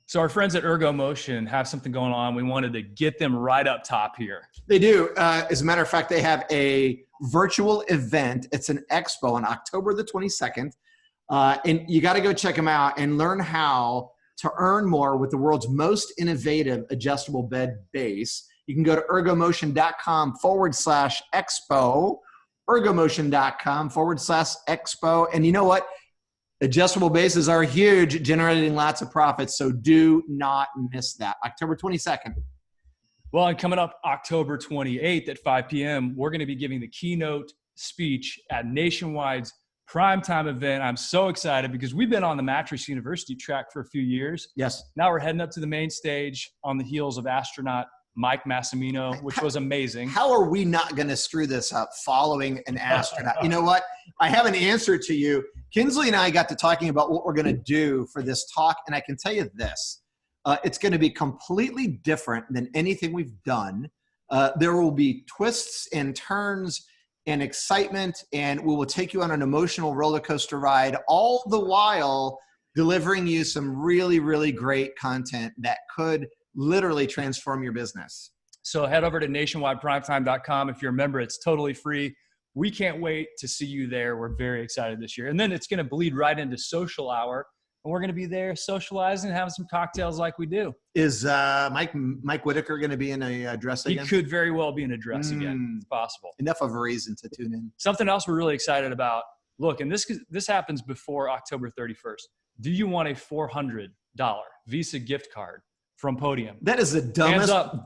So our friends at Ergo Motion have something going on. We wanted to get them right up top here. They do. As a matter of fact, they have a virtual event. It's an expo on October the 22nd. And you got to go check them out and learn how to earn more with the world's most innovative adjustable bed base. You can go to ergomotion.com/expo, ergomotion.com/expo. And you know what? Adjustable bases are huge, generating lots of profits. So do not miss that. October 22nd. Well, and coming up October 28th at 5 p.m., we're going to be giving the keynote speech at Nationwide's primetime event. I'm so excited because we've been on the Mattress University track for a few years. Yes. Now we're heading up to the main stage on the heels of astronaut Mike Massimino, which was amazing. How are we not going to screw this up following an astronaut? You know what? I have an answer to you. Kinsley and I got to talking about what we're going to do for this talk, and I can tell you this. It's going to be completely different than anything we've done. There will be twists and turns and excitement, and we will take you on an emotional roller coaster ride, all the while delivering you some really, really great content that could literally transform your business. So head over to nationwideprimetime.com. If you're a member, it's totally free. We can't wait to see you there. We're very excited this year. And then it's going to bleed right into social hour. And we're going to be there socializing and having some cocktails like we do. Is Mike Whitaker going to be in a dress again? He could very well be in a dress again. It's possible. Enough of a reason to tune in. Something else we're really excited about. Look, and this happens before October 31st. Do you want a $400 Visa gift card from Podium? That is the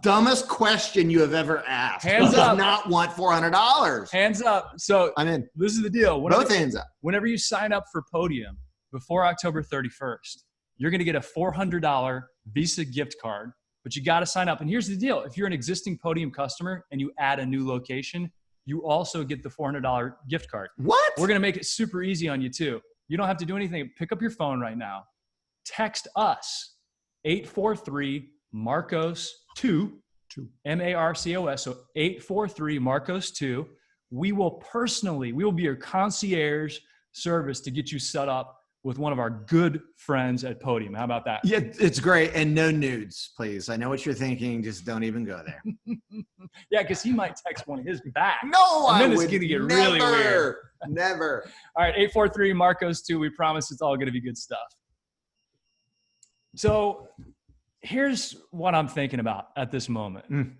dumbest question you have ever asked. Hands up. Who does not want $400? Hands up. So I'm in. This is the deal. Both hands up. Whenever you sign up for Podium before October 31st, you're going to get a $400 Visa gift card, but you got to sign up. And here's the deal. If you're an existing Podium customer and you add a new location, you also get the $400 gift card. What? We're going to make it super easy on you too. You don't have to do anything. Pick up your phone right now. Text us. 843-MARCOS-2, M-A-R-C-O-S, so 843-MARCOS-2. We will be your concierge service to get you set up with one of our good friends at Podium. How about that? Yeah, it's great. And no nudes, please. I know what you're thinking. Just don't even go there. Yeah, because he might text one of his back. No, and then I it's would going to get never, really weird. Never. All right, 843-MARCOS-2. We promise it's all going to be good stuff. So here's what I'm thinking about at this moment.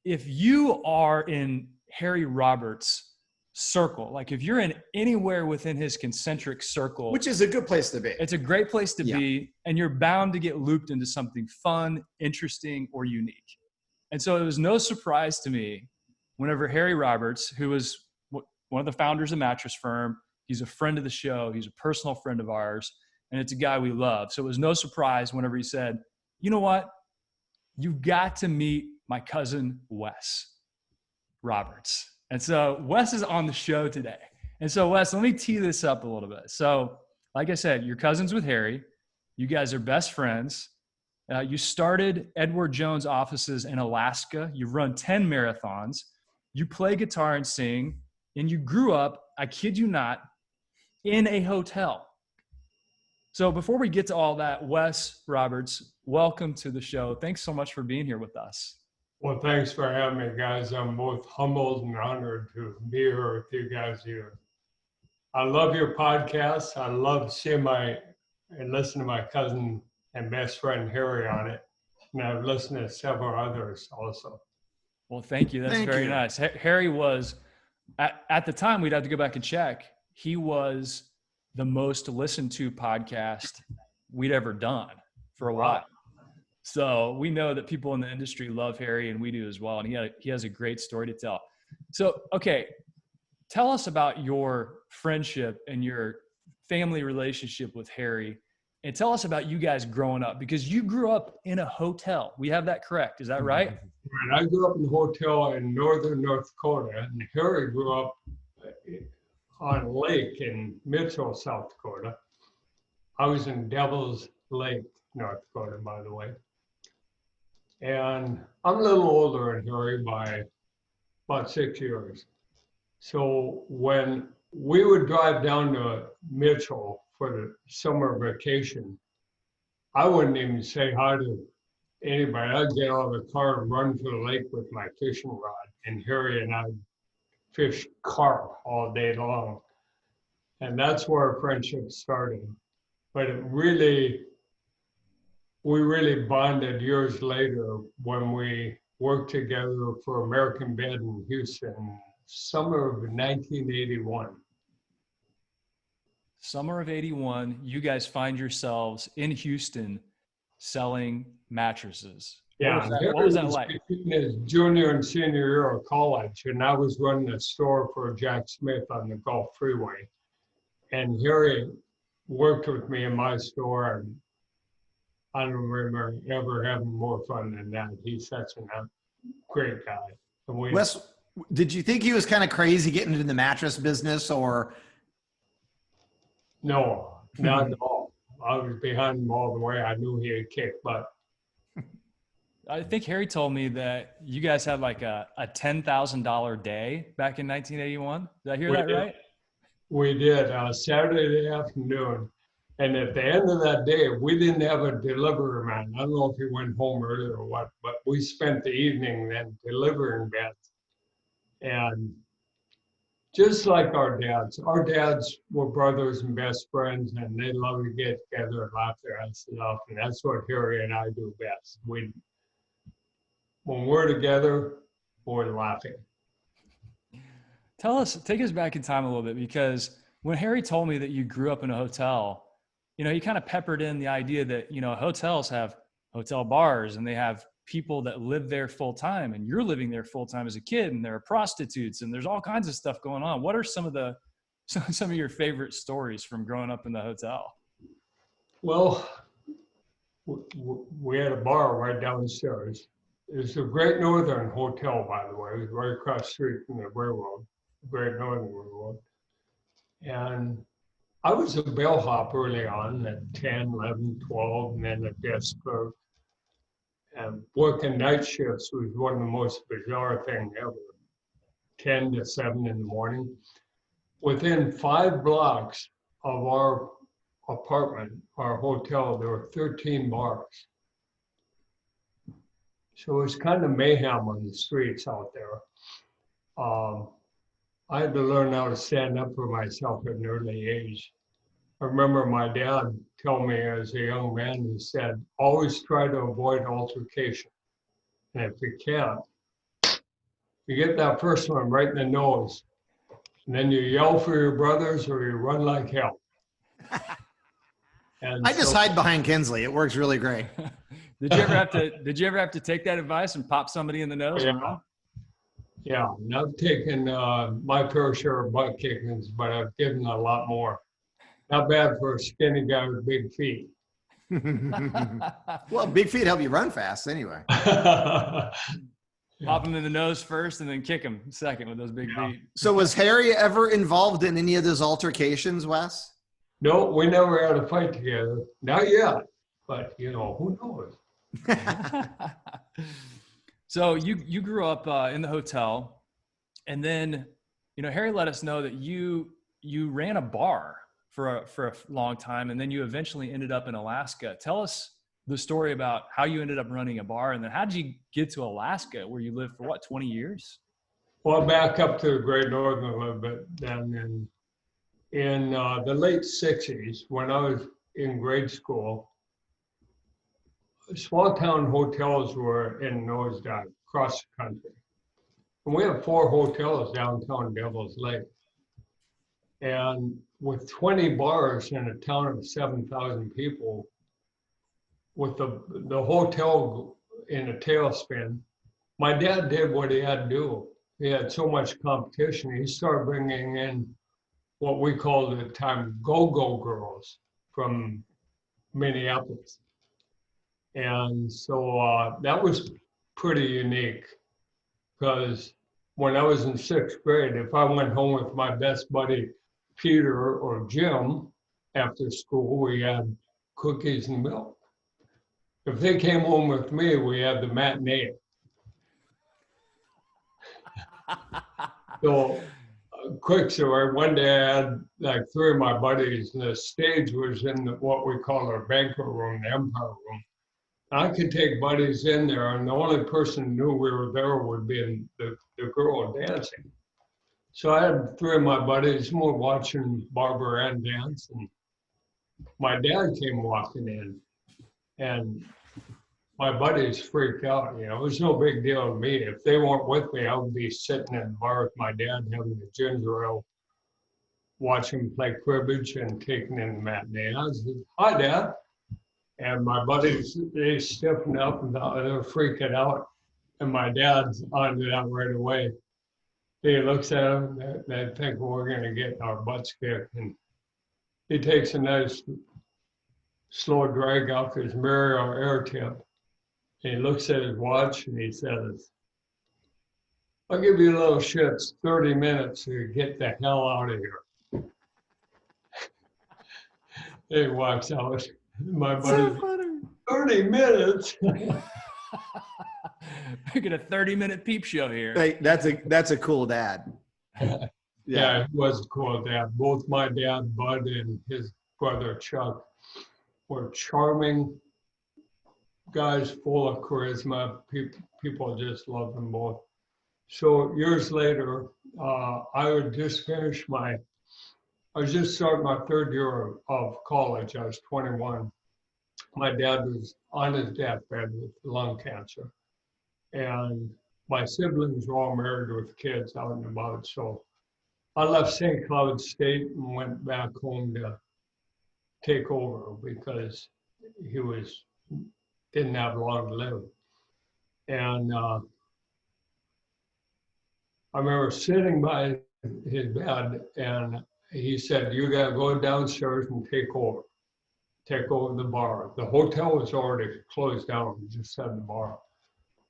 If you are in Harry Roberts' circle, like if you're in anywhere within his concentric circle, which is a good place to be. It's a great place to be, and you're bound to get looped into something fun, interesting, or unique. And so it was no surprise to me whenever Harry Roberts, who was one of the founders of Mattress Firm, he's a friend of the show, he's a personal friend of ours, and it's a guy we love. So it was no surprise whenever he said, you know what? You've got to meet my cousin, Wes Roberts. And so Wes is on the show today. And so Wes, let me tee this up a little bit. So like I said, you're cousins with Harry. You guys are best friends. You started Edward Jones offices in Alaska. You've run 10 marathons. You play guitar and sing. And you grew up, I kid you not, in a hotel. So before we get to all that, Wes Roberts, welcome to the show. Thanks so much for being here with us. Well, thanks for having me, guys. I'm both humbled and honored to be here with you guys here. I love your podcast. I love seeing and listen to my cousin and best friend Harry on it. And I've listened to several others also. Well, thank you. That's very nice. Harry was, at the time, we'd have to go back and check. He was the most listened to podcast we'd ever done for a while. So we know that people in the industry love Harry, and we do as well. And he has a great story to tell. So, okay, tell us about your friendship and your family relationship with Harry, and tell us about you guys growing up, because you grew up in a hotel. We have that correct. Is that right? I grew up in a hotel in northern North Dakota, and Harry grew up on a lake in Mitchell, South Dakota. I was in Devil's Lake, North Dakota, by the way. And I'm a little older than Harry by about 6 years. So when we would drive down to Mitchell for the summer vacation, I wouldn't even say hi to anybody. I'd get out of the car and run to the lake with my fishing rod, and Harry and I fished carp all day long. And that's where our friendship started. But we really bonded years later when we worked together for American Bed in Houston, summer of 1981. Summer of 81, you guys find yourselves in Houston selling mattresses. Yeah, What was that like? between his junior and senior year of college, and I was running a store for Jack Smith on the Gulf Freeway. And Harry worked with me in my store, and I don't remember ever having more fun than that. He's such a great guy. And Wes, did you think he was kind of crazy getting into the mattress business, or? No, not at all. I was behind him all the way. I knew he had kicked butt. I think Harry told me that you guys had like a $10,000 day back in 1981. Did I hear that right? We did, Saturday afternoon. And at the end of that day, we didn't have a delivery man. I don't know if he went home early or what, but we spent the evening then delivering beds. And just like our dads were brothers and best friends, and they love to get together and laugh their asses off. And that's what Harry and I do best. When we're together, we're laughing. Take us back in time a little bit, because when Harry told me that you grew up in a hotel, you know, he kind of peppered in the idea that, you know, hotels have hotel bars and they have people that live there full time, and you're living there full time as a kid, and there are prostitutes and there's all kinds of stuff going on. What are some of your favorite stories from growing up in the hotel? Well, we had a bar right downstairs. It's a Great Northern Hotel, by the way. It was right across the street from the railroad, Great Northern Railroad. And I was a bellhop early on at 10, 11, 12, and then a desk clerk. And working night shifts was one of the most bizarre things ever, 10 to 7 in the morning. Within 5 blocks of our apartment, our hotel, there were 13 bars. So it was kind of mayhem on the streets out there. I had to learn how to stand up for myself at an early age. I remember my dad telling me as a young man, he said, always try to avoid altercation. And if you can't, you get that first one right in the nose, and then you yell for your brothers or you run like hell. And I just hide behind Kinsley. It works really great. Did you ever have to take that advice and pop somebody in the nose? Yeah. Yeah, and I've taken my fair share of butt kickings, but I've given a lot more. Not bad for a skinny guy with big feet. Well, big feet help you run fast anyway. Pop him in the nose first and then kick him second with those big feet. So was Harry ever involved in any of those altercations, Wes? No, we never had a fight together. Not yet, but you know, who knows? So you grew up in the hotel, and then, you know, Harry let us know that you ran a bar for a long time, and then you eventually ended up in Alaska. Tell us the story about how you ended up running a bar, and then how did you get to Alaska, where you lived for 20 years? Well, back up to the Great Northern a little bit then. In the late 60s, when I was in grade school, small town hotels were in nosedive across the country. And we have 4 hotels downtown Devil's Lake. And with 20 bars in a town of 7,000 people, with the hotel in a tailspin, my dad did what he had to do. He had so much competition, he started bringing in what we called at the time go-go girls from Minneapolis. And so that was pretty unique, because when I was in 6th grade, if I went home with my best buddy, Peter or Jim, after school, we had cookies and milk. If they came home with me, we had the matinee. So quick story. One day I had like 3 of my buddies, and the stage was in what we call our banquet room, the Empire Room. I could take buddies in there, and the only person who knew we were there would be the girl dancing. So I had 3 of my buddies, and we're watching Barbara Ann dance, and my dad came walking in, and my buddies freaked out. You know, it was no big deal to me. If they weren't with me, I would be sitting in the bar with my dad having a ginger ale, watching him play cribbage and taking in the matinee. I said, "Hi, Dad." And my buddies, they stiffened up and they were freaking out. And my dad's on to that right away. He looks at them, they think we're going to get our butts kicked. And he takes a nice slow drag off his mirror or air tip. And he looks at his watch and he says, "I'll give you a little shits, 30 minutes to get the hell out of here." He walks out. My buddy, So 30 minutes? We're get a 30-minute peep show here. Hey, that's a cool dad. Yeah, it was a cool dad. Both my dad, Bud, and his brother, Chuck, were charming guys, full of charisma. People just loved them both. So years later, I would just finish I was just starting my 3rd year of college. I was 21. My dad was on his deathbed with lung cancer. And my siblings were all married with kids out and about. So I left St. Cloud State and went back home to take over because he didn't have long to live. And I remember sitting by his bed, and he said, "You gotta go downstairs and take over the bar." The hotel was already closed down, we just had the bar.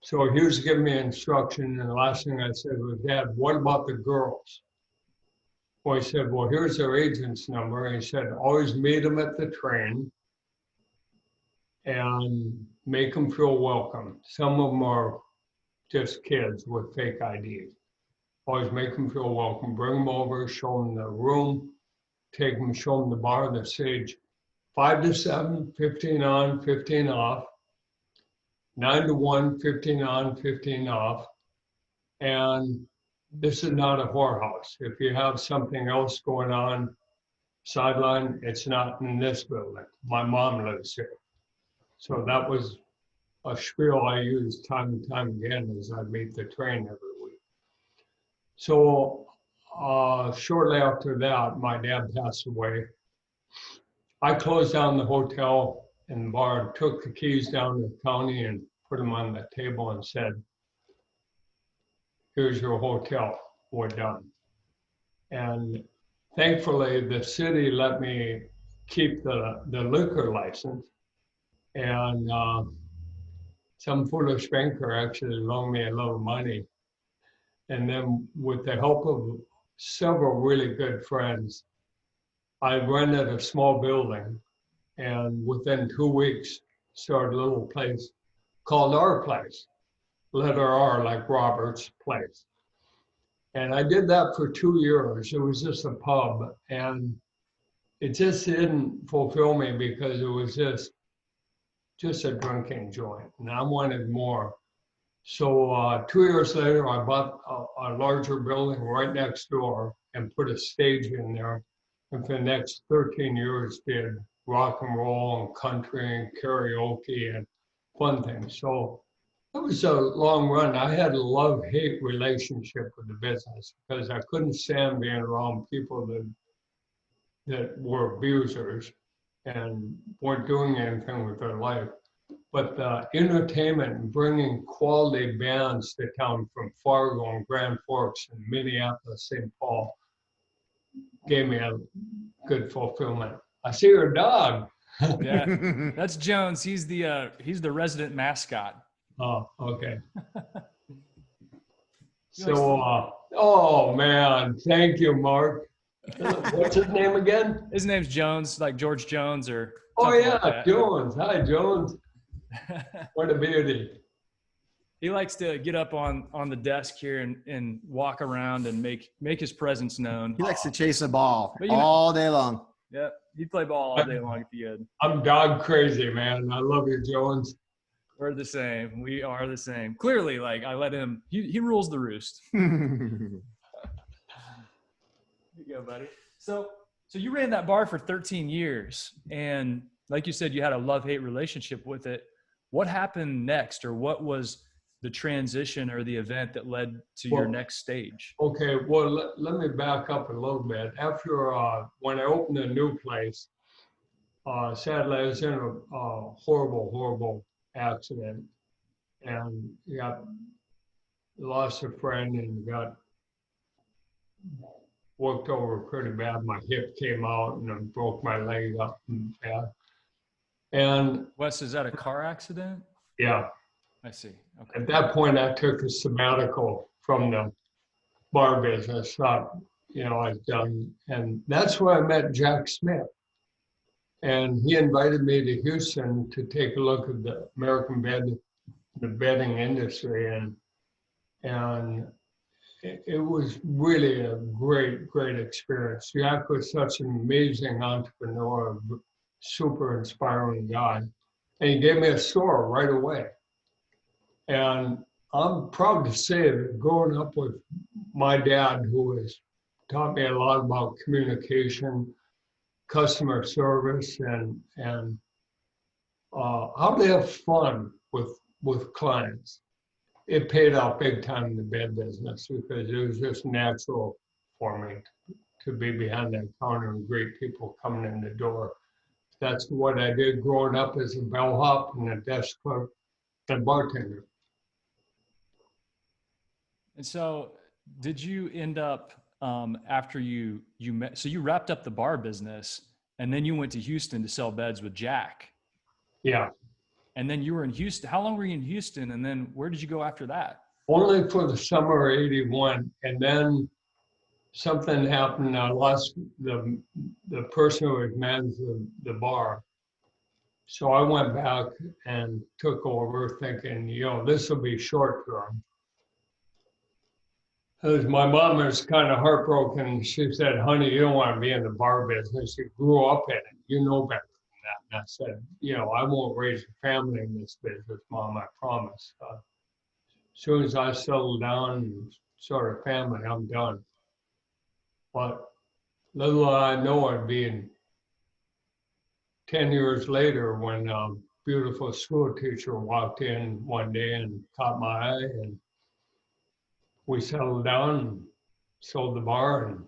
So he was giving me instruction, and the last thing I said was, "Dad, what about the girls?" Well, he said, "Well, here's their agent's number." And he said, "Always meet them at the train and make them feel welcome. Some of them are just kids with fake IDs. Always make them feel welcome. Bring them over, show them the room, take them, show them the bar, the stage. 5 to 7, 15 on, 15 off. 9 to 1, 15 on, 15 off. And this is not a whorehouse. If you have something else going on sideline, it's not in this building. My mom lives here." So that was a spiel I used time and time again as I meet the train every week. So shortly after that, my dad passed away. I closed down the hotel and the bar and took the keys down to the county and put them on the table and said, "Here's your hotel, we're done." And thankfully, the city let me keep the liquor license. And some foolish banker actually loaned me a little money. And then with the help of several really good friends, I rented a small building, and within 2 weeks, started a little place called Our Place, letter R like Roberts Place. And I did that for 2 years. It was just a pub, and it just didn't fulfill me because it was just a drinking joint, and I wanted more. So 2 years later, I bought a larger building right next door and put a stage in there. And for the next 13 years, did rock and roll and country and karaoke and fun things. So it was a long run. I had a love-hate relationship with the business because I couldn't stand being around people that were abusers and weren't doing anything with their life. But the entertainment and bringing quality bands to town from Fargo and Grand Forks and Minneapolis, St. Paul, gave me a good fulfillment. I see your dog. Yeah, that's Jones. He's the resident mascot. Oh, okay. So, oh man, thank you, Mark. What's his name again? His name's Jones, like George Jones or. Oh yeah, like Jones. Hi, Jones. What a beauty. He likes to get up on the desk here and walk around and make his presence known. He likes to chase a ball But all day long. Yep, he'd play ball all day long if he could. I'm dog crazy, man. I love you, Jones. We're the same. We are the same. Clearly, like I let him. He rules the roost. You Here you go, buddy. So you ran that bar for 13 years, and like you said, you had a love-hate relationship with it. What happened next, or what was the transition or the event that led to your next stage? Okay, well, let me back up a little bit. After, when I opened a new place, sadly, I was in a horrible accident and lost a friend and got worked over pretty bad. My hip came out and I broke my leg up and bad. And Wes, is that a car accident? yeah, I see. Okay. at that point, I took a sabbatical from the bar business. Thought, I was done. And that's where I met Jack Smith. And he invited me to Houston to take a look at the the bedding industry. And it was really a great experience. Jack was such an amazing entrepreneur, super inspiring guy. And he gave me a store right away. And I'm proud to say that growing up with my dad, who has taught me a lot about communication, customer service, and how to have fun with clients. It paid out big time in the bed business because it was just natural for me to be behind that counter and greet people coming in the door. That's what I did growing up as a bellhop and a desk clerk and bartender. And so did you end up, after you met, so you wrapped up the bar business and then you went to Houston to sell beds with Jack. Yeah. And then you were in Houston. How long were you in Houston? And then where did you go after that? Only for the summer of '81. And then something happened. I lost the person who had managed the bar. So I went back and took over thinking, this will be short term. Because my mom was kind of heartbroken. She said, honey, you don't want to be in the bar business. You grew up in it. You know better than that. And I said, I won't raise a family in this business, Mom, I promise. As soon as I settle down and start a family, I'm done. But little I know I'd be in 10 years later when a beautiful school teacher walked in one day and caught my eye, and we settled down and sold the bar and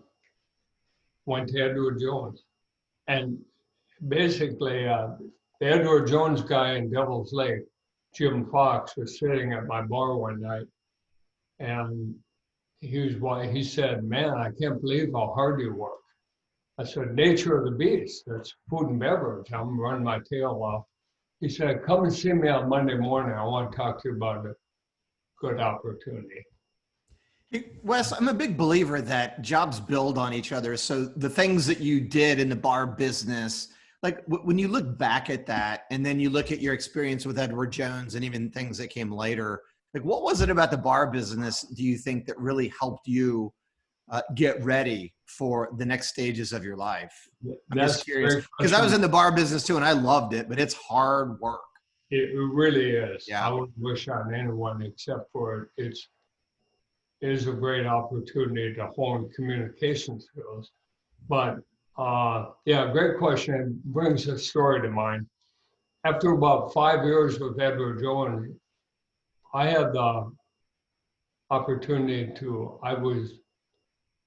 went to Edward Jones. And basically, the Edward Jones guy in Devil's Lake, Jim Fox, was sitting at my bar one night, and he said, man, I can't believe how hard you work. I said, nature of the beast, that's food and beverage. I'm running my tail off. He said, come and see me on Monday morning. I want to talk to you about a good opportunity. Hey, Wes, I'm a big believer that jobs build on each other. So the things that you did in the bar business, like when you look back at that and then you look at your experience with Edward Jones and even things that came later, like what was it about the bar business, do you think, that really helped you get ready for the next stages of your life? I'm just curious, because I was in the bar business too and I loved it, but it's hard work. It really is. Yeah. I wouldn't wish on anyone except for it is a great opportunity to hone communication skills. But great question. It brings a story to mind. After about 5 years with Edward Jones, I had the opportunity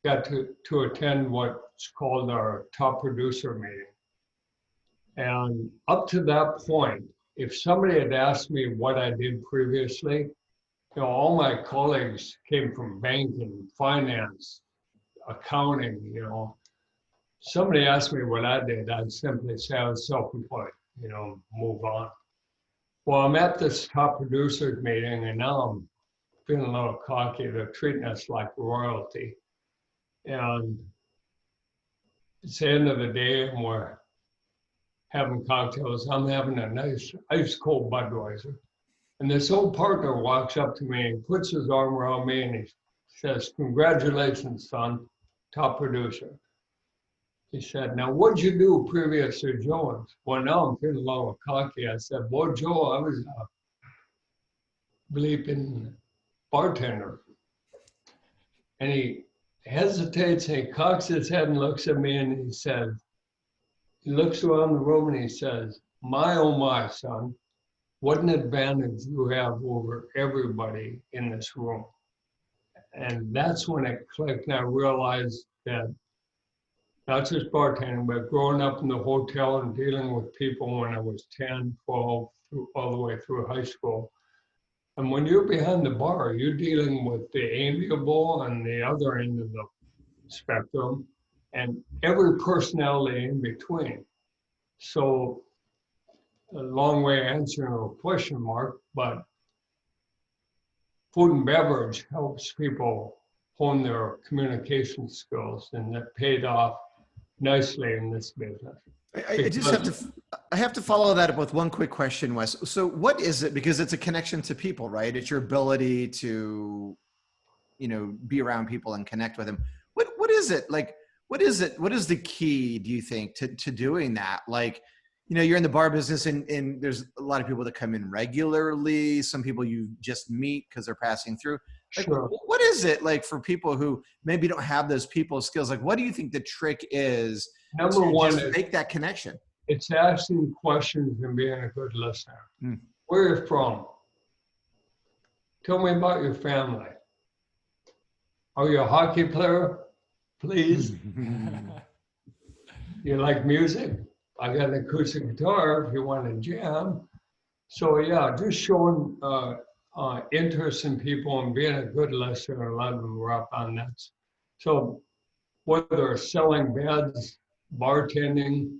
got to attend what's called our top producer meeting. And up to that point, if somebody had asked me what I did previously, all my colleagues came from banking, finance, accounting, Somebody asked me what I did, I'd simply say I was self-employed, move on. Well, I'm at this top producers meeting and now I'm feeling a little cocky. They're treating us like royalty. And it's the end of the day and we're having cocktails. I'm having a nice ice cold Budweiser. And this old partner walks up to me and puts his arm around me and he says, "Congratulations, son, top producer." He said, "Now, what'd you do previous to Jones?" Well, now I'm feeling a little cocky. I said, "Well, Joe, I was a bleeping bartender." And he hesitates and he cocks his head and looks at me and he says, he looks around the room and he says, "My, oh my, son, what an advantage you have over everybody in this room." And that's when it clicked and I realized that not just bartending, but growing up in the hotel and dealing with people when I was 10, 12, all the way through high school. And when you're behind the bar, you're dealing with the amiable and the other end of the spectrum and every personality in between. So a long way answering a question mark, but food and beverage helps people hone their communication skills, and that paid off nicely in this business. I have to follow that up with one quick question, Wes. So what is it? Because it's a connection to people, right? It's your ability to, be around people and connect with them. What is it like? What is it? What is the key, do you think, to doing that? Like, you're in the bar business and there's a lot of people that come in regularly. Some people you just meet because they're passing through. Like, Sure. what is it like for people who maybe don't have those people skills? Like, what do you think the trick is Number to one just is make that connection? it's asking questions and being a good listener. Mm. Where are you from? Tell me about your family. Are you a hockey player? Please. You like music? I got an acoustic guitar if you want to jam. So yeah, just showing interest in people and being a good listener and letting them rock on that. So whether it's selling beds, bartending,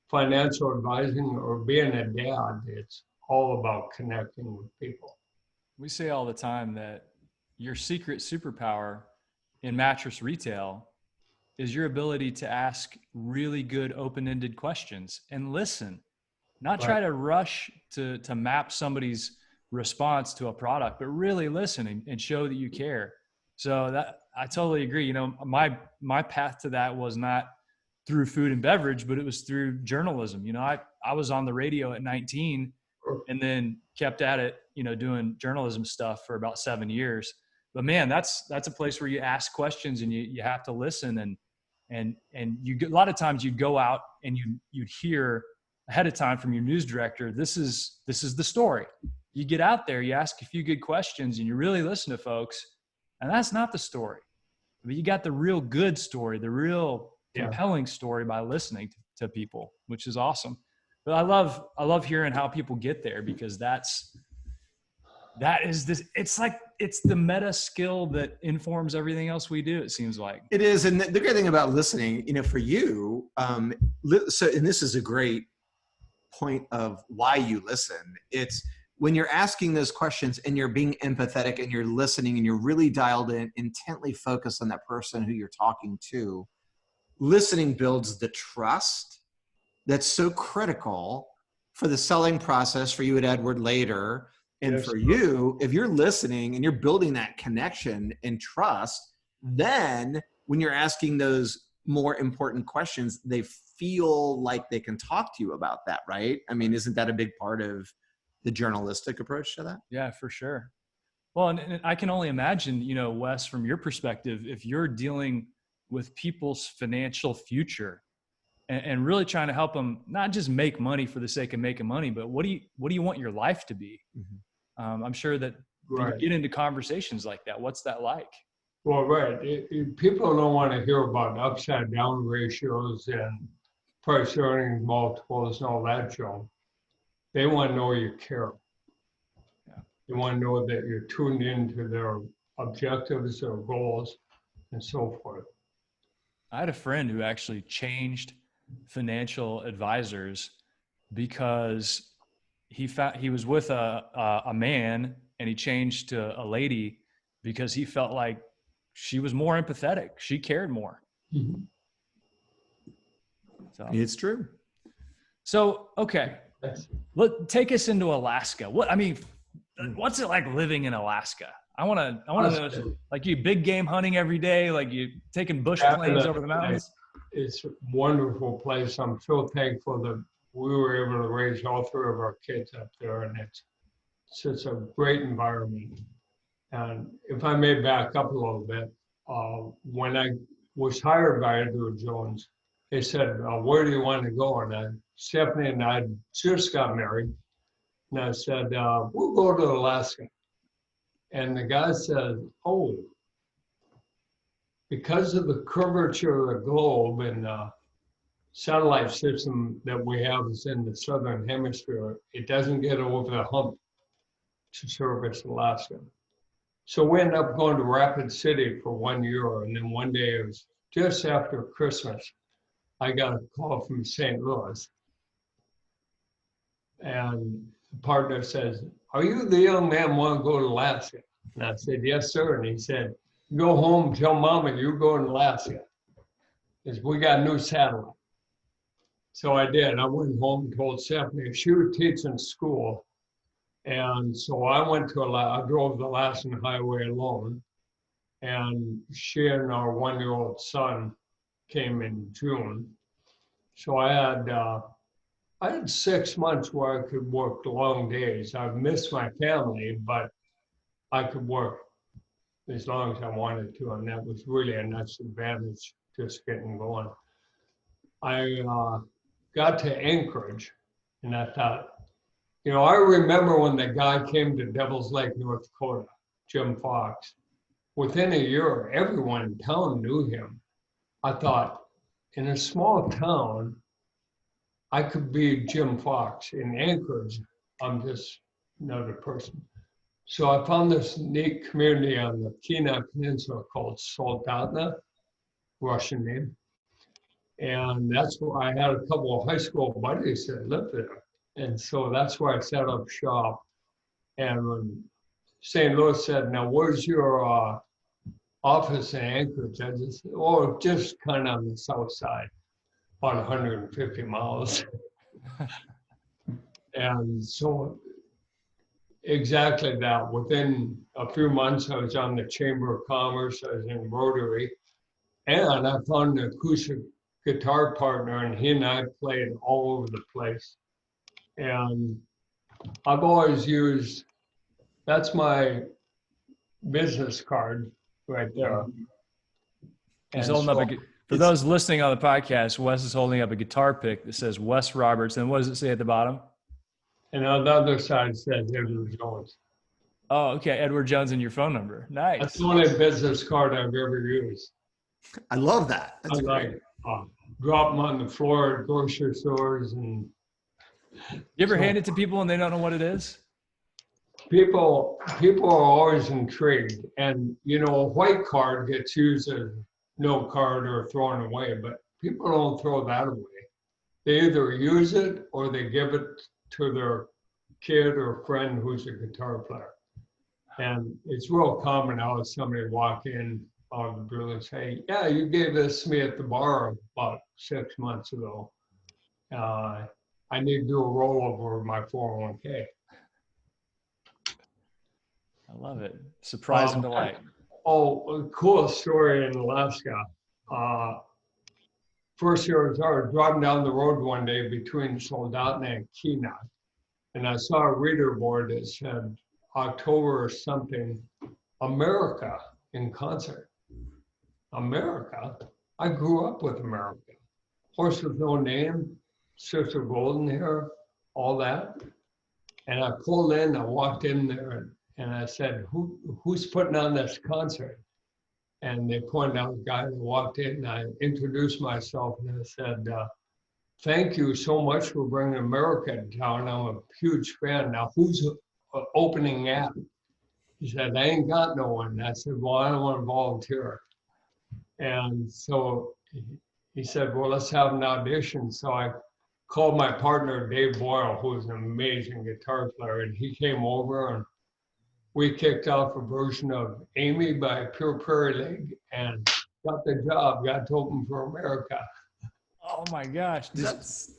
financial advising, or being a dad, it's all about connecting with people. We say all the time that your secret superpower in mattress retail is your ability to ask really good open-ended questions and listen, not try to rush to map somebody's response to a product, but really listen and show that you care. So that I totally agree. My path to that was not through food and beverage, but it was through journalism. I was on the radio at 19 and then kept at it, doing journalism stuff for about 7 years. But man, that's a place where you ask questions and you have to listen and you a lot of times you'd go out and you'd hear ahead of time from your news director, this is the story. You get out there, you ask a few good questions and you really listen to folks, and that's not the story. But you got the real good story, the real compelling story by listening to people, which is awesome. But I love hearing how people get there, because that is this, it's the meta skill that informs everything else we do, it seems like. It is. And the great thing about listening, for you, and this is a great point of why you listen. It's when you're asking those questions and you're being empathetic and you're listening and you're really dialed in, intently focused on that person who you're talking to, listening builds the trust that's so critical for the selling process for you at Edward later. And for you, if you're listening and you're building that connection and trust, then when you're asking those more important questions, they feel like they can talk to you about that, right? I mean, isn't that a big part of the journalistic approach to that? Yeah, for sure. Well, and I can only imagine, Wes, from your perspective, if you're dealing with people's financial future and really trying to help them not just make money for the sake of making money, but what do you want your life to be? Mm-hmm. I'm sure that you get into conversations like that. What's that like? Well, right. People don't want to hear about upside down ratios and price earnings multiples and all that, Joe. They want to know you care. Yeah. They want to know that you're tuned into their objectives, their goals, and so forth. I had a friend who actually changed financial advisors because he was with a man and he changed to a lady because he felt like she was more empathetic. She cared more. Mm-hmm. So it's true. So, okay. Take us into Alaska. What's it like living in Alaska? I want to know, like, you big game hunting every day, like you taking bush planes over the mountains. It's a wonderful place. I'm so thankful that we were able to raise all three of our kids up there, and it's just a great environment. And if I may back up a little bit, when I was hired by Edward Jones, they said, where do you want to go? And Stephanie and I just got married. And I said, we'll go to Alaska. And the guy said, oh, because of the curvature of the globe and the satellite system that we have is in the southern hemisphere, it doesn't get over the hump to service Alaska. So we ended up going to Rapid City for 1 year. And then one day, it was just after Christmas, I got a call from St. Louis. And the partner says, are you the young man want to go to Alaska? And I said, yes, sir. And he said, go home, tell mama you're going to Alaska, because we got a new satellite. So I did. I went home and told Stephanie she was teaching school. And so I went to I drove the Alaskan Highway alone. And she and our 1-year-old son came in June. So I had 6 months where I could work long days. I've missed my family, but I could work as long as I wanted to, and that was really a nice advantage just getting going. I got to Anchorage, and I thought, I remember when the guy came to Devil's Lake, North Dakota, Jim Fox. Within a year, everyone in town knew him. I thought, in a small town, I could be Jim Fox. In Anchorage, I'm just another person. So I found this neat community on the Kenai Peninsula called Soldotna, Russian name. And that's where I had a couple of high school buddies that lived there. And so that's where I set up shop. And when St. Louis said, now where's your office in Anchorage? I just said, oh, just kind of on the south side, about 150 miles. And so exactly that. Within a few months, I was on the Chamber of Commerce. I was in Rotary. And I found an acoustic guitar partner, and he and I played all over the place. And I've always used, that's my business card right there. He's holding up for those listening on the podcast, Wes is holding up a guitar pick that says Wes Roberts. And what does it say at the bottom? And on the other side says Edward Jones. Oh, okay. Edward Jones and your phone number. Nice. That's the only business card I've ever used. I love that. That's great. Drop them on the floor at grocery stores. And you ever hand it to people and they don't know what it is? People are always intrigued. And, a white card gets used as no card or thrown away, but people don't throw that away. They either use it or they give it to their kid or friend who's a guitar player. And it's real common now as somebody walk in out of the blue and say, yeah, you gave this to me at the bar about 6 months ago. I need to do a rollover of my 401k. I love it. Surprise and delight. Oh, a cool story in Alaska. First year I was driving down the road one day between Soldotna and Kenai, and I saw a reader board that said October or something, America in concert. America? I grew up with America. Horse with no name, Sister Golden Hair, all that. And I pulled in, I walked in there, and I said, who's putting on this concert? And they pointed out the guy that walked in, and I introduced myself, and I said, thank you so much for bringing America to town. I'm a huge fan. Now, who's opening act? He said, I ain't got no one. And I said, well, I don't want to volunteer. And so he said, well, let's have an audition. So I called my partner, Dave Boyle, who is an amazing guitar player, and he came over, and we kicked off a version of Amy by Pure Prairie League and got the job, got to open for America. Oh my gosh.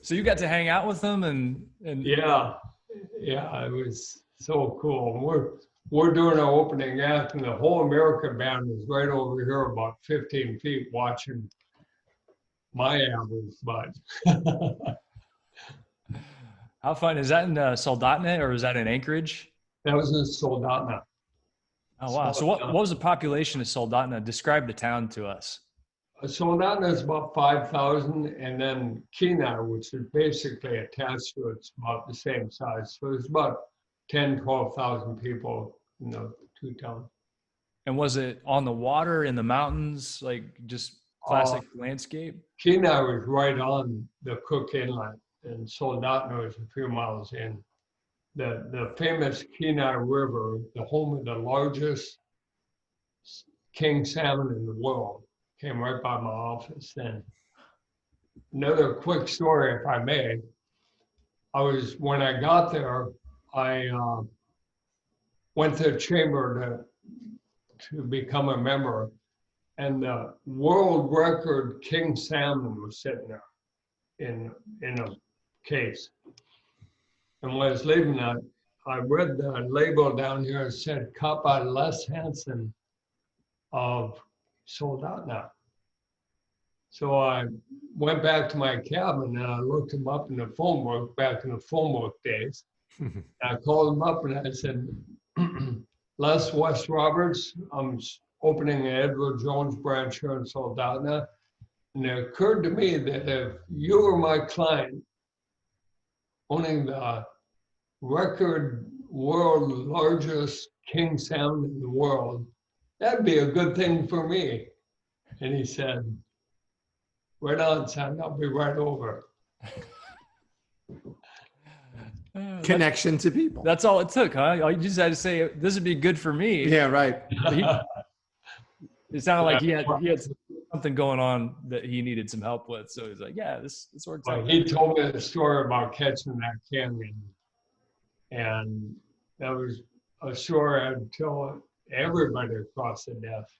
So you got to hang out with them and Yeah, it was So cool. We're doing our opening act, and the whole American band is right over here, about 15 feet, watching my average butt. How fun is that in Soldotna, or is that in Anchorage? That was in Soldotna. Oh wow! So what was the population of Soldotna? Describe the town to us. Soldotna is about 5,000, and then Kenai, which is basically attached to it, it's about the same size. So it's about 12,000 people in the two towns. And was it on the water, in the mountains, like just classic landscape? Kenai was right on the Cook Inlet, and Soldotna was a few miles in. The famous Kenai River, the home of the largest king salmon in the world, came right by my office. And another quick story, if I may, when I got there, I went to the chamber to become a member, and the world record king salmon was sitting there in a case. And when I was leaving that, I read the label down here. It said, "Caught by Les Hansen of Soldotna." So I went back to my cabin and I looked him up in the phone book, back in the phone book days. I called him up and I said, "Les, Wes Roberts, I'm opening an Edward Jones branch here in Soldotna. And it occurred to me that if you were my client, owning the record world largest king salmon in the world, that'd be a good thing for me." And he said, "Right on, son, I'll be right over." Connection to people. That's all it took, huh? You just had to say, "This would be good for me." Yeah, right. It sounded like he had something going on that he needed some help with. So he's like, "Yeah, this works out." He told me the story about catching that canyon. And that was a story I'd tell everybody across the desk.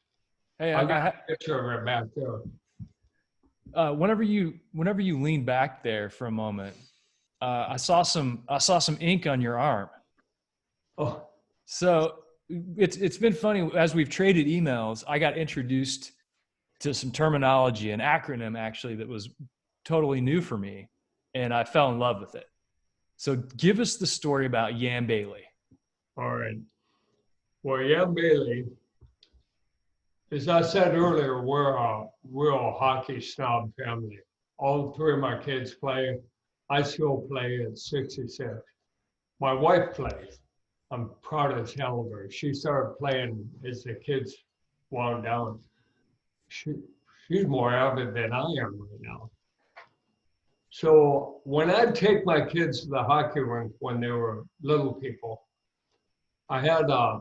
Hey, I got a picture of it back there. Whenever you lean back there for a moment, I saw some ink on your arm. Oh, So it's been funny as we've traded emails. I got introduced to some terminology, an acronym actually that was totally new for me, and I fell in love with it. So give us the story about Yam Bailey. all right. Well, Yam Bailey, as I said earlier, we're a real hockey snob family. All three of my kids play. I still play at 66. My wife plays. I'm proud as hell of her. She started playing as the kids wound down. She's more avid than I am right now. So when I'd take my kids to the hockey rink when they were little people, I had a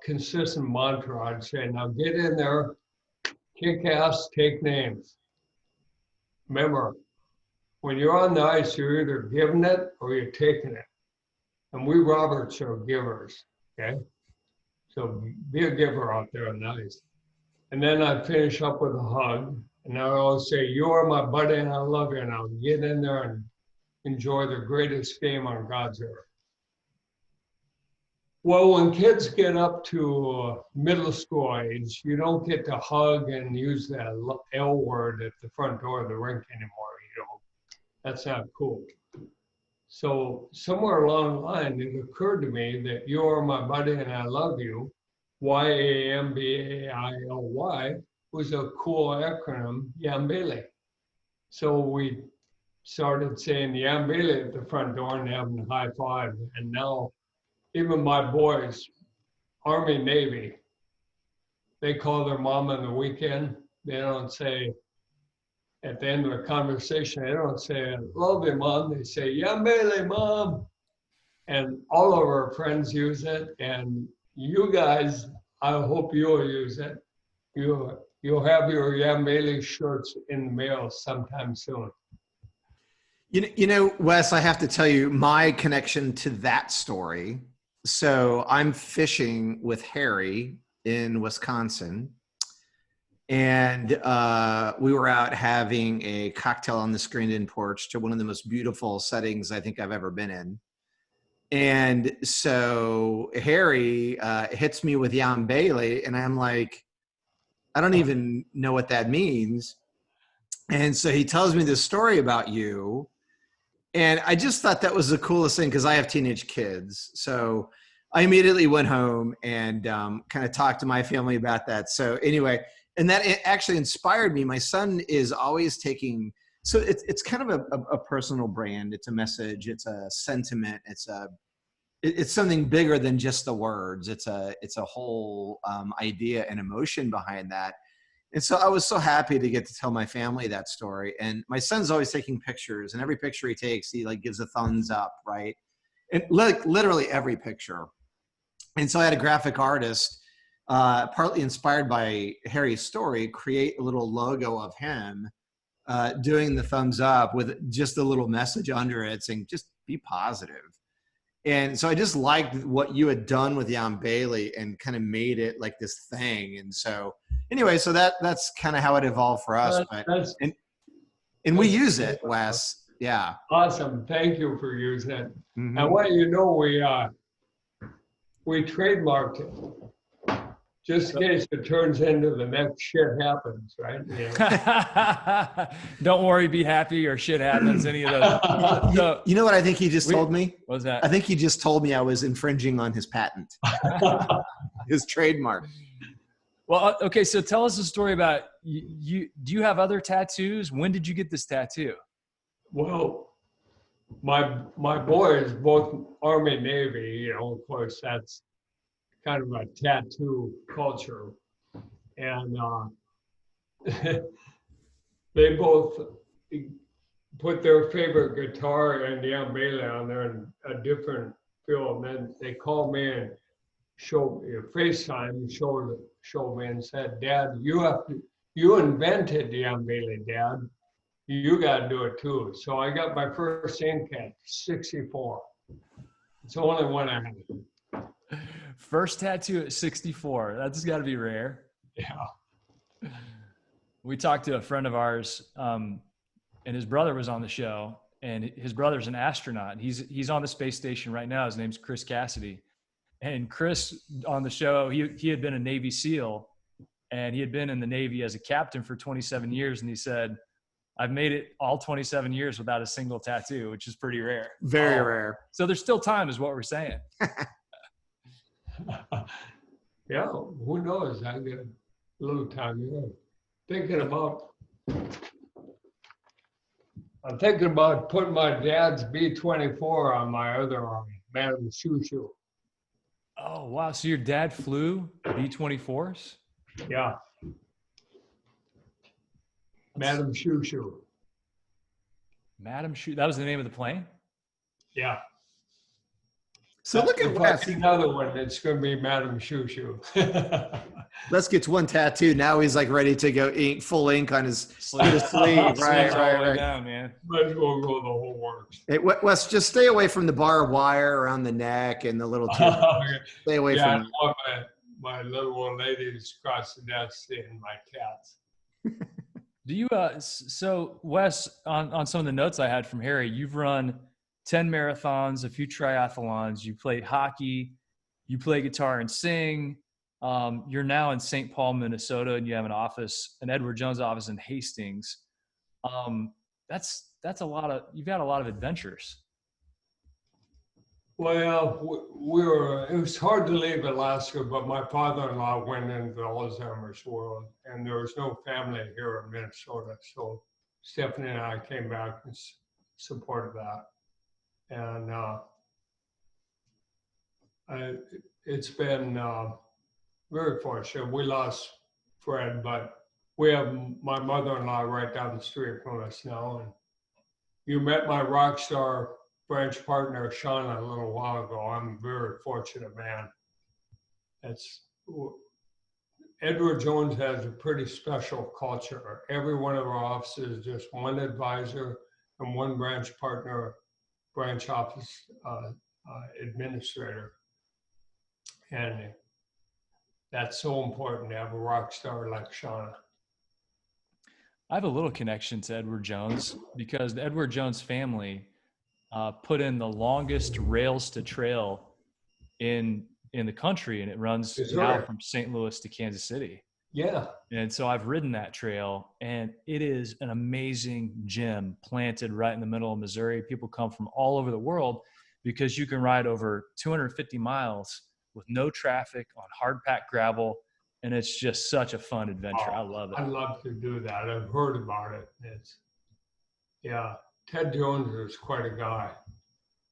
consistent mantra. I'd say, "Now get in there, kick ass, take names." Remember, when you're on the ice, you're either giving it or you're taking it. And we Roberts are givers, okay? So be a giver out there on the ice. And then I'd finish up with a hug. And I always say, "You are my buddy and I love you." And I'll get in there and enjoy the greatest game on God's earth. Well, when kids get up to middle school age, you don't get to hug and use that L word at the front door of the rink anymore. That's not cool. So somewhere along the line, it occurred to me that "you are my buddy and I love you," YAMBAILY, was a cool acronym, Yam Bailey. So we started saying Yam Bailey at the front door and having a high five. And now even my boys, Army, Navy, they call their mom on the weekend. They don't say, at the end of the conversation, they don't say, "Love you, Mom." They say, "Yam Bailey, Mom." And all of our friends use it. And you guys, I hope you'll use it. You'll have your Yam Bailey shirts in the mail sometime soon. You know, Wes, I have to tell you my connection to that story. So I'm fishing with Harry in Wisconsin. And we were out having a cocktail on the screened-in porch to one of the most beautiful settings I think I've ever been in. And so Harry hits me with Jan Bailey, and I'm like, I don't even know what that means. And so he tells me this story about you. And I just thought that was the coolest thing because I have teenage kids. So I immediately went home and kind of talked to my family about that. So anyway, and that it actually inspired me. My son is always taking, so it's kind of a personal brand. It's a message. It's a sentiment. It's something bigger than just the words. It's a whole idea and emotion behind that. And so I was so happy to get to tell my family that story. And my son's always taking pictures, and every picture he takes, he like gives a thumbs up, right? And literally every picture. And so I had a graphic artist, partly inspired by Harry's story, create a little logo of him doing the thumbs up with just a little message under it saying, just be positive. And so I just liked what you had done with Jan Bailey and kind of made it like this thing. And so anyway, so that's kind of how it evolved for us. And we use it, Wes. Yeah. Awesome. Thank you for using it. Mm-hmm. I want you to know we trademarked it. Just in case it turns into the next shit happens, right? Yeah. Don't worry, be happy, or shit happens. Any of those. So, you know what I think he just told me? What was that? I think he just told me I was infringing on his patent, his trademark. Well, okay. So tell us a story about you. Do you have other tattoos? When did you get this tattoo? Well, my boys, both Army, Navy, you know, of course, that's kind of a tattoo culture. And they both put their favorite guitar and Jan Bailey on there in a different film. Then they called me and showed me a FaceTime, showed me and said, Dad, you invented Jan Bailey, Dad. You got to do it too. So I got my first ink at 64. It's the only one I have. First tattoo at 64. That's got to be rare. Yeah. We talked to a friend of ours, and his brother was on the show, and his brother's an astronaut. He's on the space station right now. His name's Chris Cassidy. And Chris on the show, he had been a Navy SEAL, and he had been in the Navy as a captain for 27 years. And he said, I've made it all 27 years without a single tattoo, which is pretty rare. Very rare. So there's still time is what we're saying. Yeah, who knows? I get a little time here. I'm thinking about putting my dad's B-24 on my other arm, Madam Shoo Shoo. Oh, wow. So your dad flew B-24s? Yeah. Madam Shoo Shoo. Madam Shoo. That was the name of the plane? Yeah. So look at Wes. Another one. It's going to be Madam Shoo Shoo. Les gets one tattoo. Now he's like ready to go full ink on his sleeve. Right. Right. Down, man. Let's go the whole works. Hey, Wes, just stay away from the barbed wire around the neck and the little tube. Stay away from I it. want my little old ladies across the desk seeing my cats. Do you, so Wes, on some of the notes I had from Harry, you've run 10 marathons, a few triathlons, you play hockey, you play guitar and sing. You're now in St. Paul, Minnesota, and you have an Edward Jones office in Hastings. That's a lot of, you've got a lot of adventures. Well, it was hard to leave Alaska, but my father-in-law went into the Alzheimer's world, and there was no family here in Minnesota. So Stephanie and I came back and supported that. And it's been very fortunate. We lost Fred, but we have my mother-in-law right down the street from us now. And you met my rock star branch partner, Shauna, a little while ago. I'm a very fortunate man. Edward Jones has a pretty special culture. Every one of our offices is just one advisor and one branch partner, branch office administrator. And that's so important to have a rock star like Shauna. I have a little connection to Edward Jones because the Edward Jones family put in the longest rails to trail in the country, and it runs now from St. Louis to Kansas City. Yeah. And so I've ridden that trail, and it is an amazing gem planted right in the middle of Missouri. People come from all over the world because you can ride over 250 miles with no traffic on hard packed gravel. And it's just such a fun adventure. I love it. I'd love to do that. I've heard about it. Yeah. Ted Jones is quite a guy.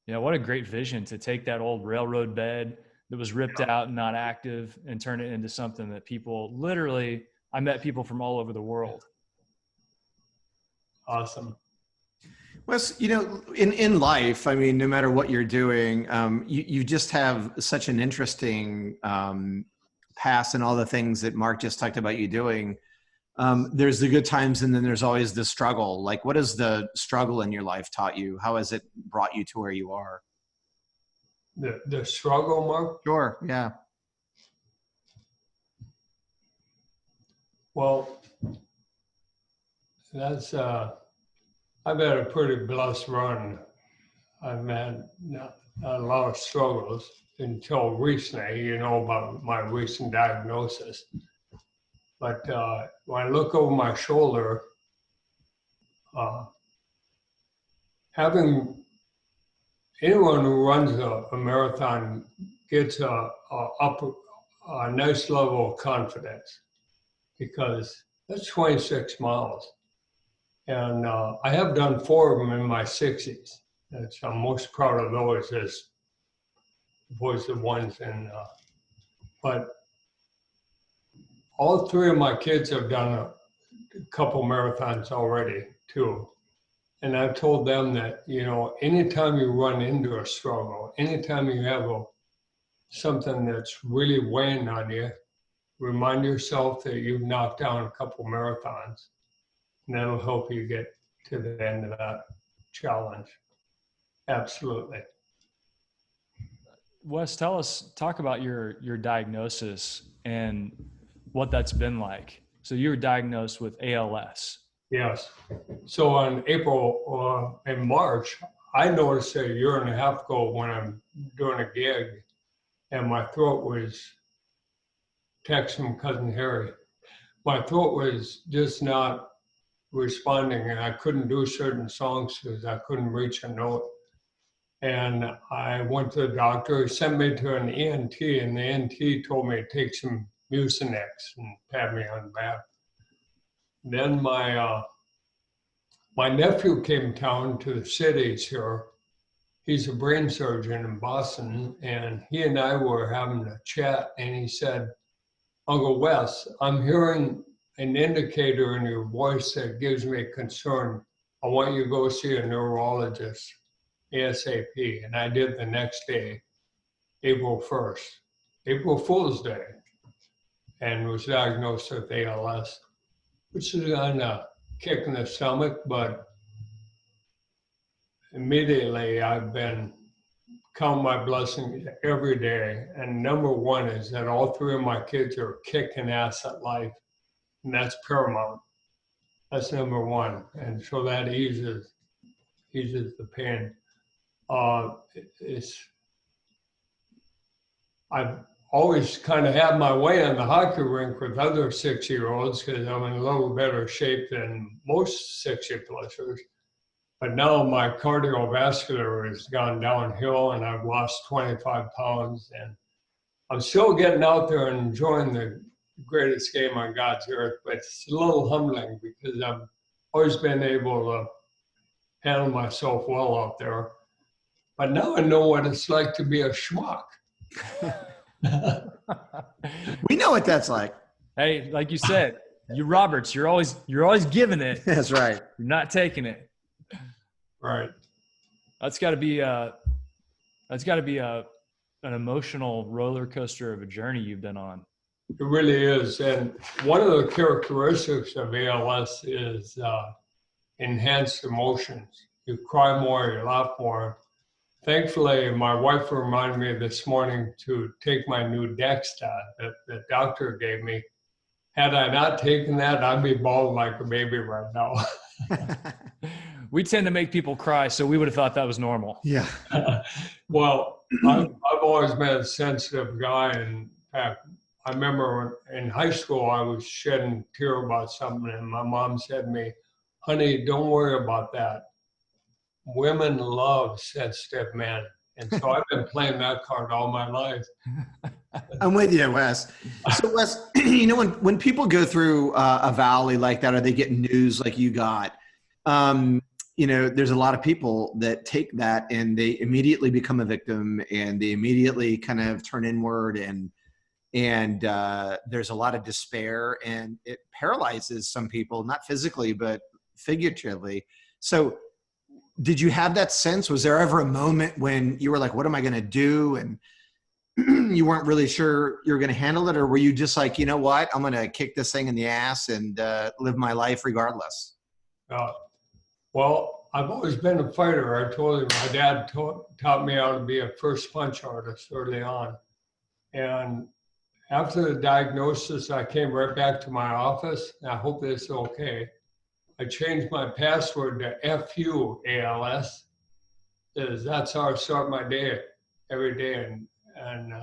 Yeah. What a great vision to take that old railroad bed that was ripped out and not active and turn it into something that people literally, I met people from all over the world. Awesome. Wes, you know, in life, I mean, no matter what you're doing, you just have such an interesting past and all the things that Mark just talked about you doing. There's the good times, and then there's always the struggle. Like, what has the struggle in your life taught you? How has it brought you to where you are? The struggle, Mark? Sure, yeah. Well, that's, I've had a pretty blessed run. I've had a lot of struggles until recently, you know, about my recent diagnosis. But when I look over my shoulder, having anyone who runs a marathon gets a nice level of confidence, because that's 26 miles. And I have done 4 of them in my 60s. And so I'm most proud of those as opposed to ones but all 3 of my kids have done a couple marathons already too. And I've told them that, you know, anytime you run into a struggle, anytime you have something that's really weighing on you, remind yourself that you've knocked down a couple marathons, and that'll help you get to the end of that challenge. Absolutely. Wes, talk about your diagnosis and what that's been like. So you were diagnosed with ALS. Yes. So on in March, I noticed a year and a half ago when I'm doing a gig, and my throat was, text from Cousin Harry, my throat was just not responding, and I couldn't do certain songs because I couldn't reach a note. And I went to the doctor. He sent me to an ENT, and the ENT told me to take some Mucinex and pat me on the back. Then my nephew came down to the cities here. He's a brain surgeon in Boston, and he and I were having a chat, and he said, "Uncle Wes, I'm hearing an indicator in your voice that gives me concern. I want you to go see a neurologist ASAP." And I did the next day, April 1st, April Fool's Day, and was diagnosed with ALS, which is kind of kick in the stomach, but immediately I've been counting my blessings every day. And number one is that all 3 of my kids are kicking ass at life, and that's paramount. That's number one. And so that eases the pain. I've always kind of had my way on the hockey rink with other 6-year-olds because I'm in a little better shape than most 60-plussers. But now my cardiovascular has gone downhill, and I've lost 25 pounds. And I'm still getting out there and enjoying the greatest game on God's earth, but it's a little humbling because I've always been able to handle myself well out there. But now I know what it's like to be a schmuck. We know what that's like. Hey, like you said, you Roberts, you're always giving it. That's right. You're not taking it. Right. That's got to be an emotional roller coaster of a journey you've been on. It really is. And one of the characteristics of ALS is enhanced emotions. You cry more, you laugh more. Thankfully, my wife reminded me this morning to take my new Dexta that the doctor gave me. Had I not taken that, I'd be bald like a baby right now. We tend to make people cry, so we would have thought that was normal. Yeah. Well, I've always been a sensitive guy. In fact, I remember in high school, I was shedding a tear about something, and my mom said to me, honey, don't worry about that. Women love sensitive men. And so I've been playing that card all my life. I'm with you, Wes. So, Wes, you know, when people go through a valley like that, or they get news like you got, you know, there's a lot of people that take that and they immediately become a victim, and they immediately kind of turn inward, and there's a lot of despair, and it paralyzes some people, not physically, but figuratively. So did you have that sense? Was there ever a moment when you were like, what am I going to do? And you weren't really sure you were going to handle it? Or were you just like, you know what, I'm going to kick this thing in the ass and live my life regardless? Well, I've always been a fighter. I told you, my dad taught me how to be a first punch artist early on. And after the diagnosis, I came right back to my office. I hope this is okay. I changed my password to FU ALS, because that's how I start my day every day. And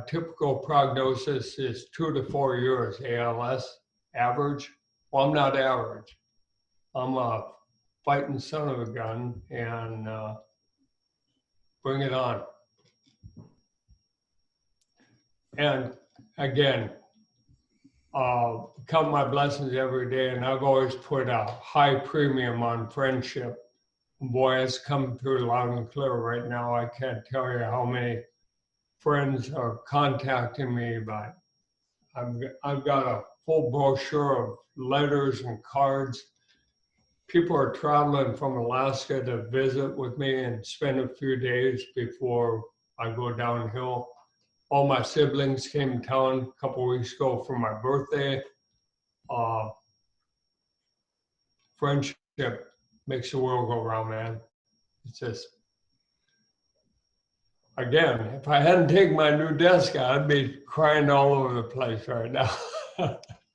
typical prognosis is 2 to 4 years ALS average. Well, I'm not average. I'm a fighting son of a gun, and bring it on. And again, count my blessings every day, and I've always put a high premium on friendship. Boy, it's come through loud and clear right now. I can't tell you how many friends are contacting me, but I've got a full brochure of letters and cards. People are traveling from Alaska to visit with me and spend a few days before I go downhill. All my siblings came to town a couple of weeks ago for my birthday. Friendship makes the world go round, man. It's just, again, if I hadn't taken my new desk out, I'd be crying all over the place right now.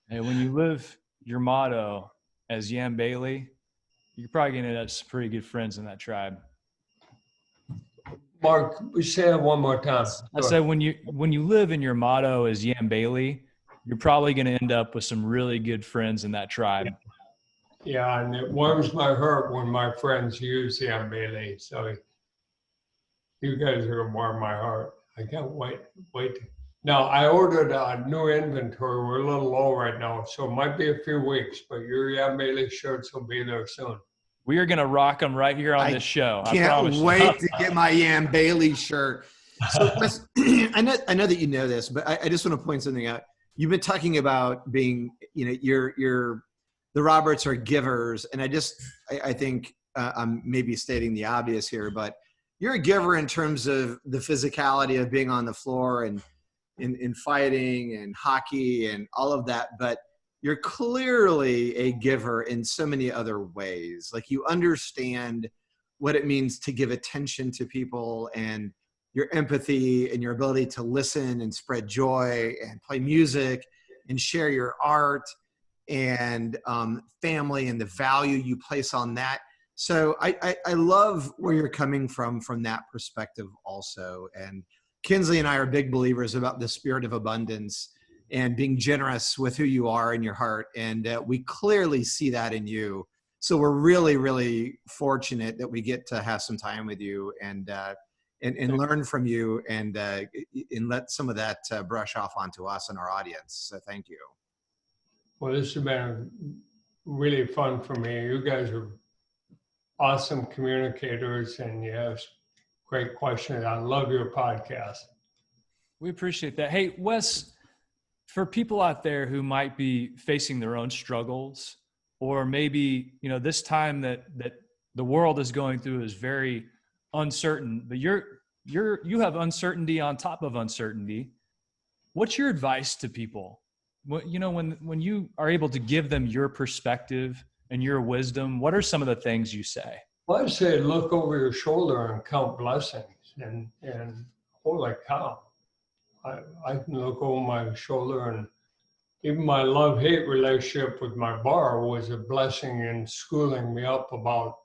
Hey, when you live your motto as Yam Bailey, you're probably going to end up some pretty good friends in that tribe. Mark, we say that one more time. I said when you live in your motto as Yam Bailey, you're probably going to end up with some really good friends in that tribe. Yeah, and it warms my heart when my friends use Yam Bailey. So you guys are going to warm my heart. I can't wait. Now, I ordered a new inventory. We're a little low right now, so it might be a few weeks, but your Yam Bailey shirts will be there soon. We are going to rock them right here on this show. I Can't promise wait to get my Yam Bailey shirt. So Wes, I know that you know this, but I just want to point something out. You've been talking about being, you know, the Roberts are givers, and I think I'm maybe stating the obvious here, but you're a giver in terms of the physicality of being on the floor and in fighting and hockey and all of that, but you're clearly a giver in so many other ways. Like, you understand what it means to give attention to people, and your empathy and your ability to listen and spread joy and play music and share your art and family and the value you place on that. So I love where you're coming from that perspective also. And Kinsley and I are big believers about the spirit of abundance and being generous with who you are in your heart. And we clearly see that in you. So we're really, really fortunate that we get to have some time with you and learn from you and let some of that brush off onto us and our audience. So thank you. Well, this has been really fun for me. You guys are awesome communicators, and you have great questions. I love your podcast. We appreciate that. Hey, Wes, for people out there who might be facing their own struggles, or maybe, you know, this time that the world is going through is very uncertain, but you have uncertainty on top of uncertainty. What's your advice to people? You know, when you are able to give them your perspective and your wisdom, what are some of the things you say? Well, I say look over your shoulder and count blessings, and holy cow, I can look over my shoulder and even my love-hate relationship with my bar was a blessing in schooling me up about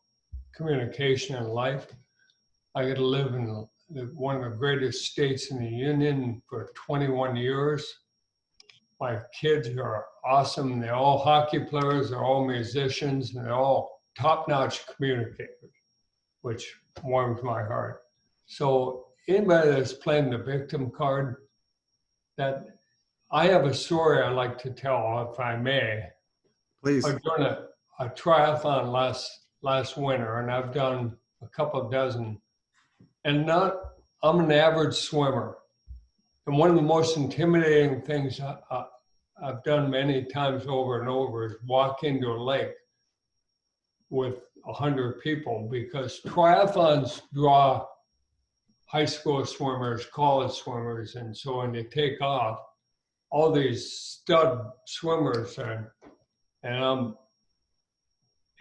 communication in life. I got to live in one of the greatest states in the Union for 21 years. My kids are awesome. They're all hockey players, they're all musicians, and they're all top-notch communicators, which warms my heart. So anybody that's playing the victim card, that I have a story I like to tell, if I may. Please. I was doing a triathlon last winter, and I've done a couple of dozen. And I'm an average swimmer. And one of the most intimidating things I've done many times over and over is walk into a lake with 100 people, because triathlons draw high school swimmers, college swimmers, and so when they take off, all these stud swimmers are, and I'm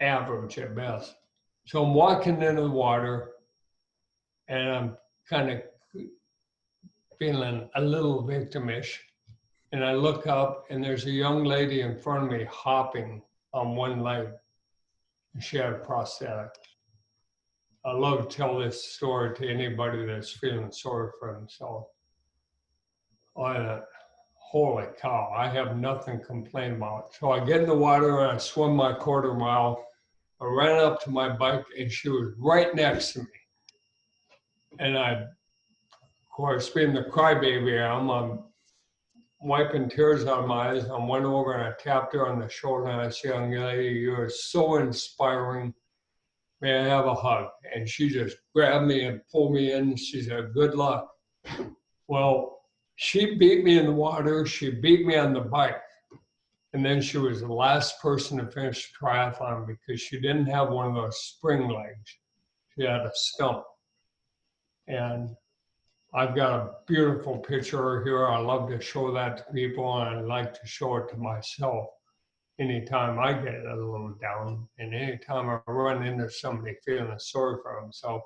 average at best. So I'm walking into the water and I'm kind of feeling a little victimish. And I look up and there's a young lady in front of me hopping on one leg. And she had a prosthetic. I love to tell this story to anybody that's feeling sorry for themselves. Holy cow, I have nothing to complain about. So I get in the water and I swim my quarter mile. I ran up to my bike and she was right next to me. And I, of course, being the crybaby, I'm wiping tears out of my eyes. I went over and I tapped her on the shoulder and I said, young lady, you are so inspiring. May I have a hug? And she just grabbed me and pulled me in. She said, good luck. Well, she beat me in the water. She beat me on the bike. And then she was the last person to finish the triathlon because she didn't have one of those spring legs. She had a stump. And I've got a beautiful picture here. I love to show that to people, and I like to show it to myself anytime I get a little down, and anytime I run into somebody feeling sorry for themselves.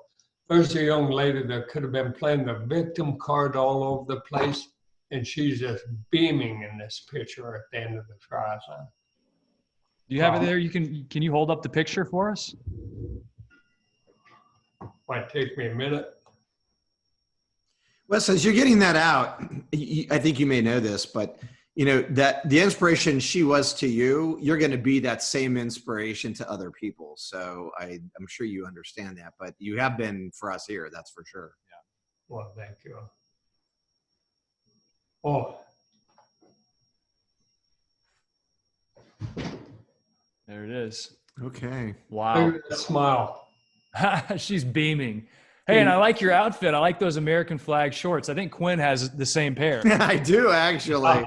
There's a young lady that could have been playing the victim card all over the place, and she's just beaming in this picture at the end of the triathlon. Do you have it there? Can you hold up the picture for us? Might take me a minute. Well, since you're getting that out, I think you may know this, but you know that the inspiration she was to you, you're going to be that same inspiration to other people. So I'm sure you understand that, but you have been for us here, that's for sure. Yeah. Well, thank you. Oh. There it is. Okay. Wow. Look at that smile. She's beaming. Hey, and I like your outfit. I like those American flag shorts. I think Quinn has the same pair. I do, actually.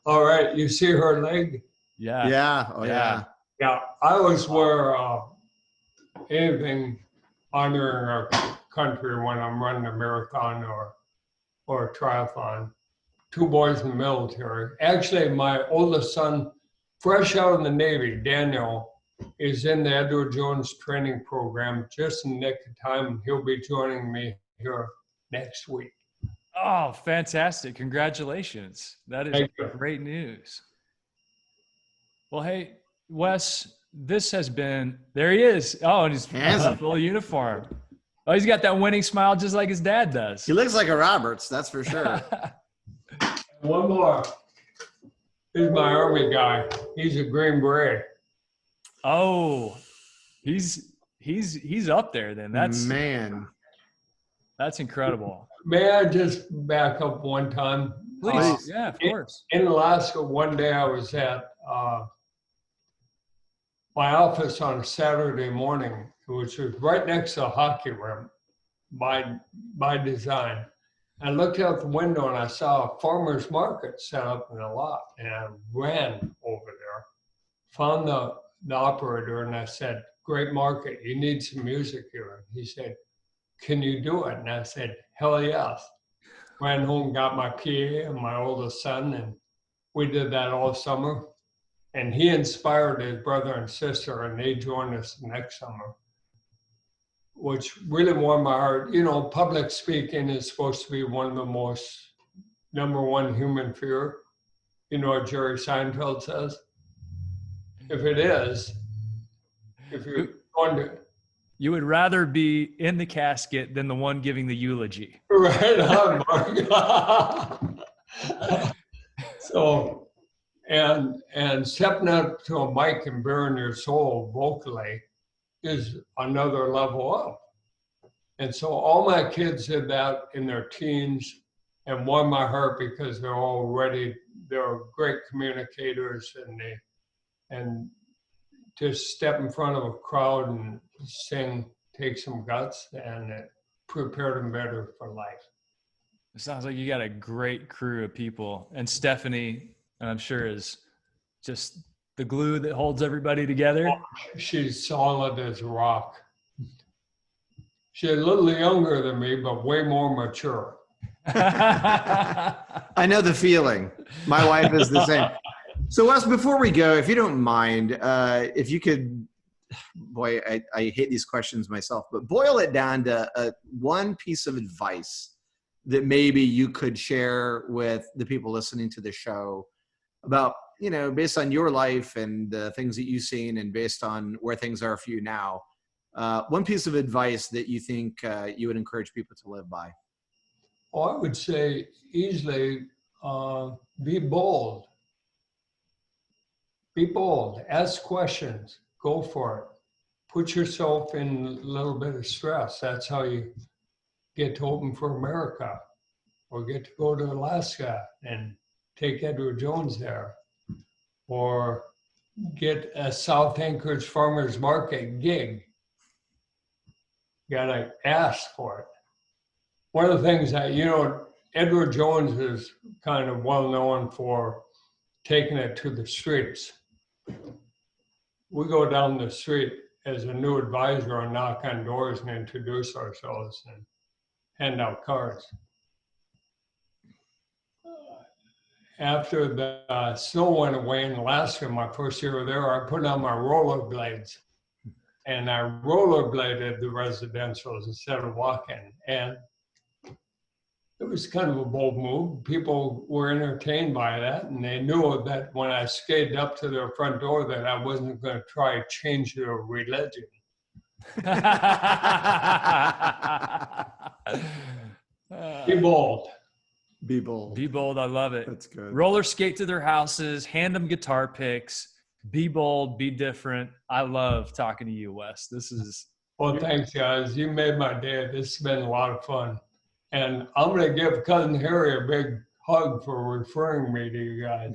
All right. You see her leg? Yeah. Yeah. Oh, yeah. Yeah. I always wear anything honoring our country when I'm running a marathon or a triathlon. 2 boys in the military. Actually, my oldest son, fresh out of the Navy, Daniel, is in the Edward Jones training program just in the nick of time. He'll be joining me here next week. Oh, fantastic. Congratulations. That is great news. Well, hey, Wes, this has been, there he is. Oh, and he's full uniform. Oh, he's got that winning smile just like his dad does. He looks like a Roberts, that's for sure. One more. Here's my Army guy. He's a Green Beret. Oh, he's up there then. That's incredible. May I just back up one time? Please. Yeah, of course. In Alaska, one day I was at my office on a Saturday morning, which was right next to a hockey rink by design. I looked out the window and I saw a farmer's market set up in a lot, and I ran over there, found the operator, and I said, great market, you need some music here. And he said, can you do it? And I said, hell yes. Ran home, got my PA and my oldest son, and we did that all summer. And he inspired his brother and sister, and they joined us next summer, which really warmed my heart. You know, public speaking is supposed to be one of the most #1 human fear. You know what Jerry Seinfeld says? If it is, if you're going to... You would rather be in the casket than the one giving the eulogy. Right on, Mark. So, and stepping up to a mic and bearing your soul vocally is another level up. And so all my kids did that in their teens and won my heart because they're great communicators, and just step in front of a crowd and sing takes some guts, and it prepared them better for life. It sounds like you got a great crew of people, and Stephanie, I'm sure, is just the glue that holds everybody together. She's solid as a rock. She's a little younger than me, but way more mature. I know the feeling. My wife is the same. So Wes, before we go, if you don't mind, if you could, boy, I hate these questions myself, but boil it down to one piece of advice that maybe you could share with the people listening to the show about, you know, based on your life and the things that you've seen and based on where things are for you now, one piece of advice that you think you would encourage people to live by. Oh, I would say easily, be bold. Be bold, ask questions, go for it. Put yourself in a little bit of stress. That's how you get to Open for America, or get to go to Alaska and take Edward Jones there, or get a South Anchorage Farmers Market gig. You gotta ask for it. One of the things that, you know, Edward Jones is kind of well known for taking it to the streets. We go down the street as a new advisor and knock on doors and introduce ourselves and hand out cards. After the snow went away in Alaska, my first year there, I put on my rollerblades and I rollerbladed the residentials instead of walking. And it was kind of a bold move. People were entertained by that, and they knew that when I skated up to their front door that I wasn't going to try to change their religion. Be bold. Be bold. Be bold. I love it. That's good. Roller skate to their houses, hand them guitar picks, be bold, be different. I love talking to you, Wes. This is... Well, thanks, guys. You made my day. This has been a lot of fun. And I'm going to give Cousin Harry a big hug for referring me to you guys.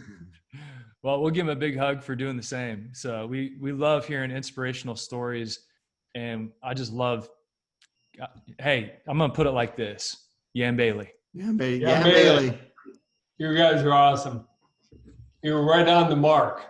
Well, we'll give him a big hug for doing the same. So we love hearing inspirational stories. And I just love, hey, I'm going to put it like this. Yan Bailey. Yeah, Bailey. Yeah, Bailey. You guys are awesome. You were right on the mark.